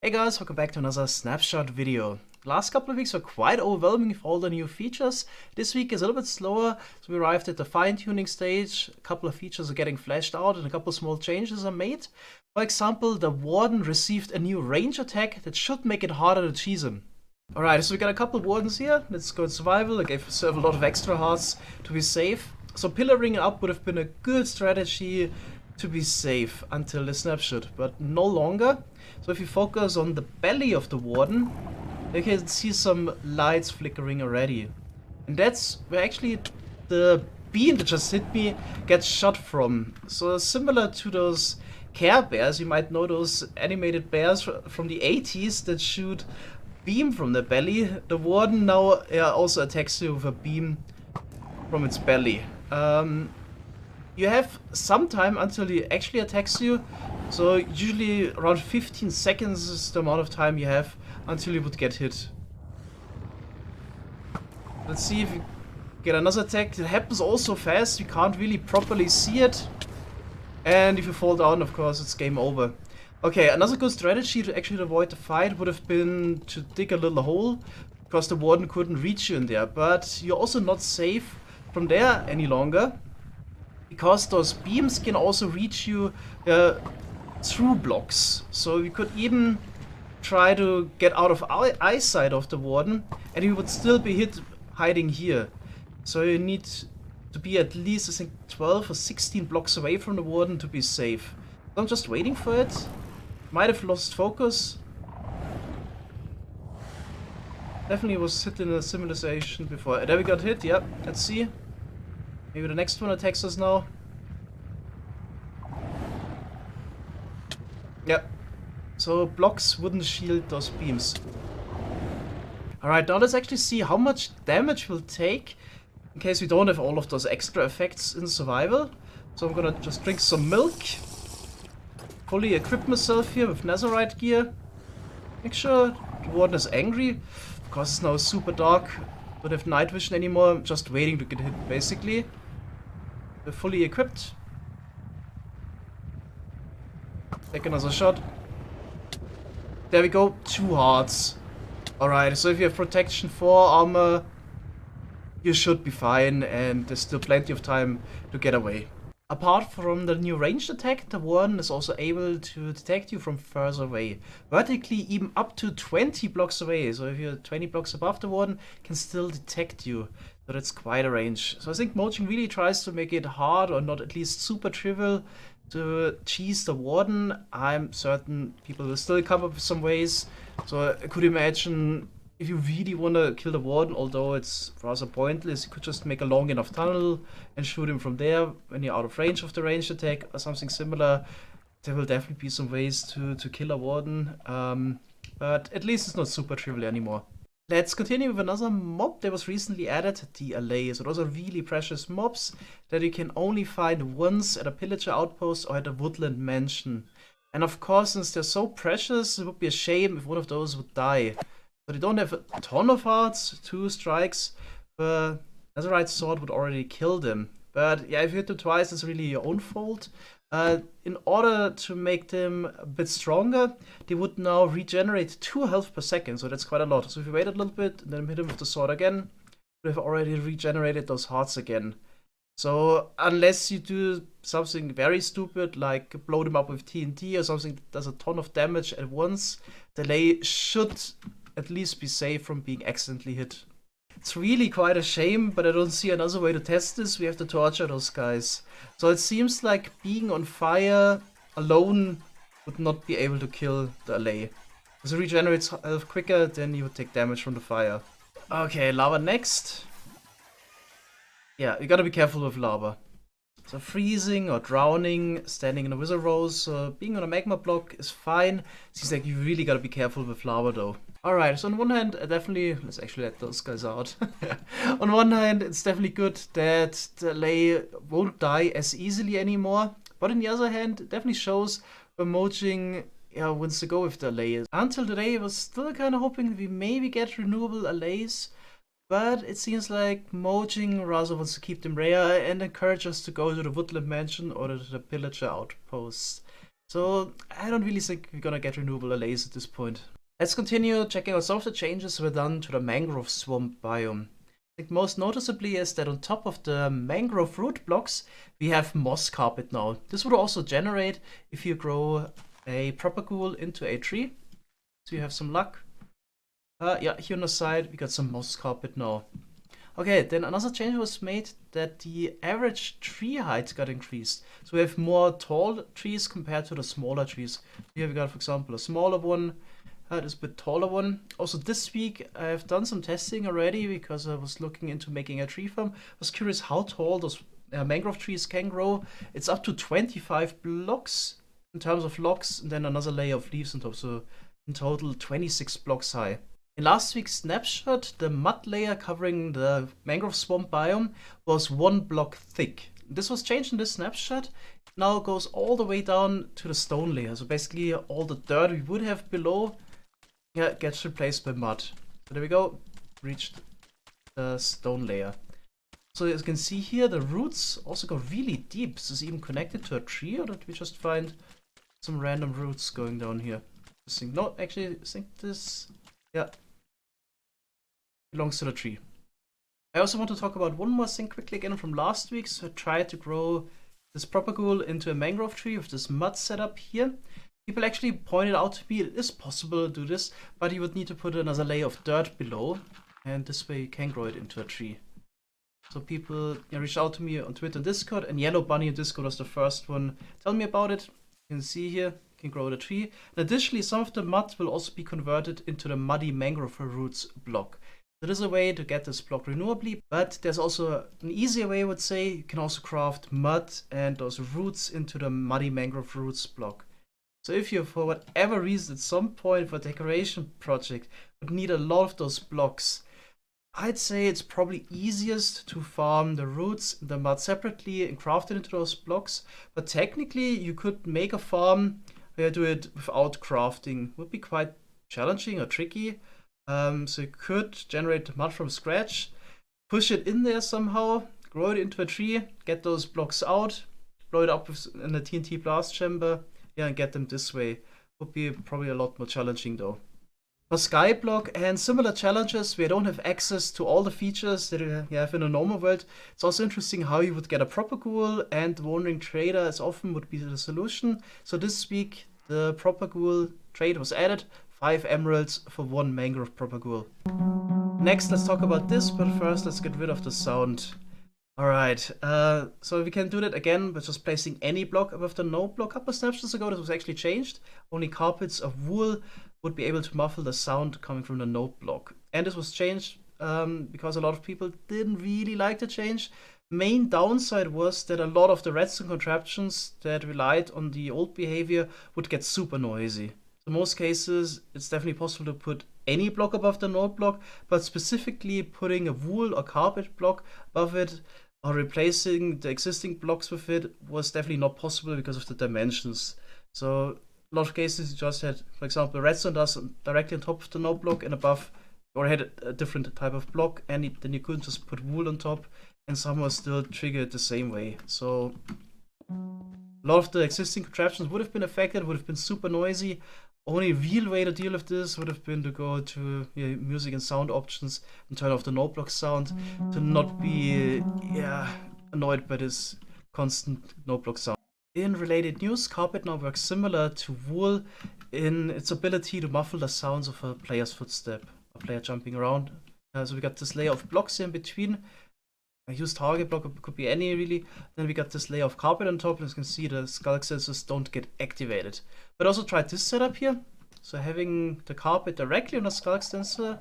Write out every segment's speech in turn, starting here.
Hey guys, welcome back to another snapshot video. Last couple of weeks were quite overwhelming with all the new features. This week is a little bit slower, so we arrived at the fine-tuning stage. A couple of features are getting fleshed out and a couple small changes are made. For example, the Warden received a new range attack that should make it harder to cheese him. Alright, so we got a couple of Wardens here. Let's go to survival. I gave myself a lot of extra hearts to be safe. So pillaring up would have been a good strategy to be safe until the snapshot, but no longer. So if you focus on the belly of the Warden, you can see some lights flickering already. And that's where actually the beam that just hit me gets shot from. So similar to those Care Bears, you might know those animated bears from the 80s that shoot beam from the belly. The Warden now also attacks you with a beam from its belly. You have some time until he actually attacks you, so usually around 15 seconds is the amount of time you have until you would get hit. Let's see if you get another attack. It happens all so fast, you can't really properly see it. And if you fall down, of course, it's game over. Okay, another good strategy to actually avoid the fight would have been to dig a little hole, because the Warden couldn't reach you in there. But you're also not safe from there any longer, because those beams can also reach you through blocks. So you could even try to get out of eyesight of the Warden, and you would still be hit hiding here. So you need to be at least, I think, 12 or 16 blocks away from the Warden to be safe. So I'm just waiting for it. Might have lost focus. Definitely was hit in a civilization before. There we got hit, yep, let's see. Maybe the next one attacks us now. Yep. So blocks wouldn't shield those beams. Alright, now let's actually see how much damage we'll take in case we don't have all of those extra effects in survival. So I'm gonna just drink some milk. Fully equip myself here with netherite gear. Make sure the Warden is angry, because it's now super dark. Don't have night vision anymore, I'm just waiting to get hit basically. We're fully equipped. Take another shot. There we go, 2 hearts. Alright, so if you have protection 4 armor, you should be fine, and there's still plenty of time to get away. Apart from the new ranged attack, the Warden is also able to detect you from further away. Vertically, even up to 20 blocks away. So if you're 20 blocks above the Warden, can still detect you. So that's quite a range. So I think Mojang really tries to make it hard, or not at least super trivial, to cheese the Warden. I'm certain people will still come up with some ways. So I could imagine if you really want to kill the Warden, although it's rather pointless, you could just make a long enough tunnel and shoot him from there when you're out of range of the ranged attack or something similar. There will definitely be some ways to kill a Warden, but at least it's not super trivial anymore. Let's continue with another mob that was recently added, the allay. So those are really precious mobs that you can only find once at a pillager outpost or at a woodland mansion. And of course, since they're so precious, it would be a shame if one of those would die. So they don't have a ton of hearts, 2 strikes, but netherite sword would already kill them. But yeah, if you hit them twice, it's really your own fault. In order to make them a bit stronger, they would now regenerate 2 health per second, so that's quite a lot. So if you wait a little bit and then hit them with the sword again, you have already regenerated those hearts again. So unless you do something very stupid, like blow them up with TNT or something that does a ton of damage at once, the lay should at least be safe from being accidentally hit. It's really quite a shame, but I don't see another way to test this. We have to torture those guys. So it seems like being on fire alone would not be able to kill the allay. Because it regenerates health quicker, then you would take damage from the fire. Okay, lava next. Yeah, you gotta be careful with lava. So freezing or drowning, standing in a wither rose, being on a magma block is fine. Seems like you really gotta be careful with lava though. Alright, so on one hand, let's actually let those guys out. On one hand, it's definitely good that the lay won't die as easily anymore. But on the other hand, it definitely shows where Mojang wants to go with the allay. Until today, I was still kind of hoping that we maybe get renewable allays. But it seems like Mojang rather wants to keep them rare and encourage us to go to the woodland mansion or to the pillager outpost. So I don't really think we're gonna get renewable allays at this point. Let's continue checking out some of the changes that were done to the Mangrove Swamp biome. I think most noticeably is that on top of the mangrove root blocks, we have moss carpet now. This would also generate if you grow a propagule into a tree. So you have some luck. Yeah, here on the side, we got some moss carpet now. Okay, then another change was made that the average tree height got increased. So we have more tall trees compared to the smaller trees. Here we got, for example, a smaller one, this bit taller one. Also this week I have done some testing already because I was looking into making a tree farm. I was curious how tall those mangrove trees can grow. It's up to 25 blocks in terms of logs, and then another layer of leaves on top. So in total 26 blocks high. In last week's snapshot, the mud layer covering the mangrove swamp biome was 1 block thick. This was changed in this snapshot. Now it goes all the way down to the stone layer. So basically all the dirt we would have below gets replaced by mud. So there we go, reached the stone layer. So as you can see here, the roots also go really deep. Is this even connected to a tree, or did we just find some random roots going down here? No, actually I think this, yeah, belongs to the tree. I also want to talk about one more thing quickly again from last week. So I tried to grow this propagule into a mangrove tree with this mud setup here. People actually pointed out to me it is possible to do this, but you would need to put another layer of dirt below, and this way you can grow it into a tree. So people reached out to me on Twitter and Discord, and Yellow Bunny in Discord was the first one. Tell me about it. You can see here, you can grow the tree. And additionally, some of the mud will also be converted into the muddy mangrove roots block. So there's a way to get this block renewably, but there's also an easier way, I would say. You can also craft mud and those roots into the muddy mangrove roots block. So if you, for whatever reason, at some point for a decoration project, would need a lot of those blocks, I'd say it's probably easiest to farm the roots and the mud separately and craft it into those blocks. But technically, you could make a farm where you do it without crafting. It would be quite challenging or tricky. So you could generate the mud from scratch, push it in there somehow, grow it into a tree, get those blocks out, blow it up in a TNT blast chamber, and get them this way. Would be probably a lot more challenging though. For Skyblock and similar challenges where you don't have access to all the features that you have in a normal world, it's also interesting how you would get a propagule, and the Wandering Trader as often would be the solution. So this week the propagule trade was added, 5 emeralds for 1 mangrove propagule. Next let's talk about this, but first let's get rid of the sound. Alright, so we can do that again by just placing any block above the node block. A couple of snapshots ago this was actually changed. Only carpets of wool would be able to muffle the sound coming from the node block. And this was changed because a lot of people didn't really like the change. Main downside was that a lot of the redstone contraptions that relied on the old behavior would get super noisy. In most cases, it's definitely possible to put any block above the node block, but specifically putting a wool or carpet block above it or replacing the existing blocks with it was definitely not possible because of the dimensions. So a lot of cases you just had, for example, redstone dust directly on top of the node block and above, or had a different type of block, and then you couldn't just put wool on top and somehow still trigger it the same way. So a lot of the existing contraptions would have been affected, would have been super noisy. Only real way to deal with this would have been to go to music and sound options and turn off the node block sound to not be annoyed by this constant node block sound. In related news, carpet now works similar to wool in its ability to muffle the sounds of a player's footstep, a player jumping around. So we got this layer of blocks here in between. I use target block, it could be any really. Then we got this layer of carpet on top, and as you can see the skull sensors don't get activated. But also tried this setup here. So having the carpet directly on the skull sensor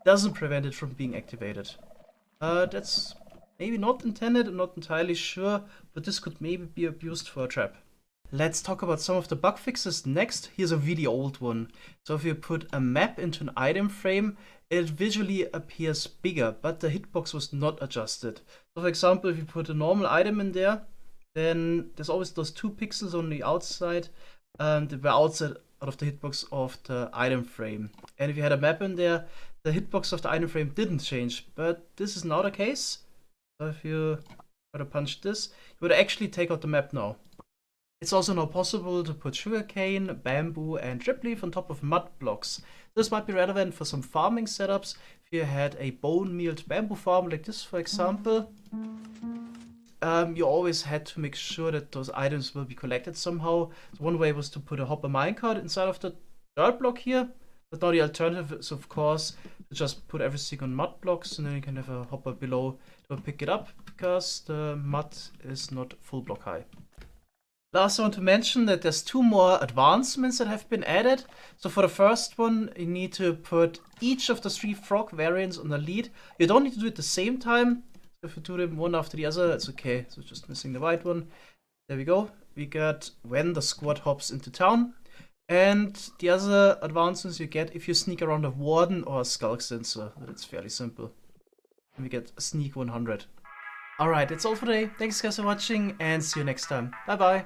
doesn't prevent it from being activated. That's maybe not intended, I'm not entirely sure, but this could maybe be abused for a trap. Let's talk about some of the bug fixes next. Here's a really old one. So if you put a map into an item frame, it visually appears bigger, but the hitbox was not adjusted. So for example, if you put a normal item in there, then there's always those 2 pixels on the outside, that were outside out of the hitbox of the item frame. And if you had a map in there, the hitbox of the item frame didn't change, but this is not the case. So if you try to punch this, you would actually take out the map now. It's also now possible to put sugarcane, bamboo, and drip leaf on top of mud blocks. This might be relevant for some farming setups. If you had a bone-mealed bamboo farm like this, for example, you always had to make sure that those items will be collected somehow. So one way was to put a hopper minecart inside of the dirt block here. But now the alternative is, of course, to just put everything on mud blocks, and then you can have a hopper below to pick it up, because the mud is not full block high. Last, I want to mention that there's 2 more advancements that have been added. So for the first one, you need to put each of the 3 frog variants on the lead. You don't need to do it at the same time. So if you do them one after the other, it's okay. So just missing the white one. There we go. We got when the squad hops into town. And the other advancements you get if you sneak around a warden or a skulk sensor. It's fairly simple. And we get a sneak 100. Alright, that's all for today. Thanks guys for watching, and see you next time. Bye bye.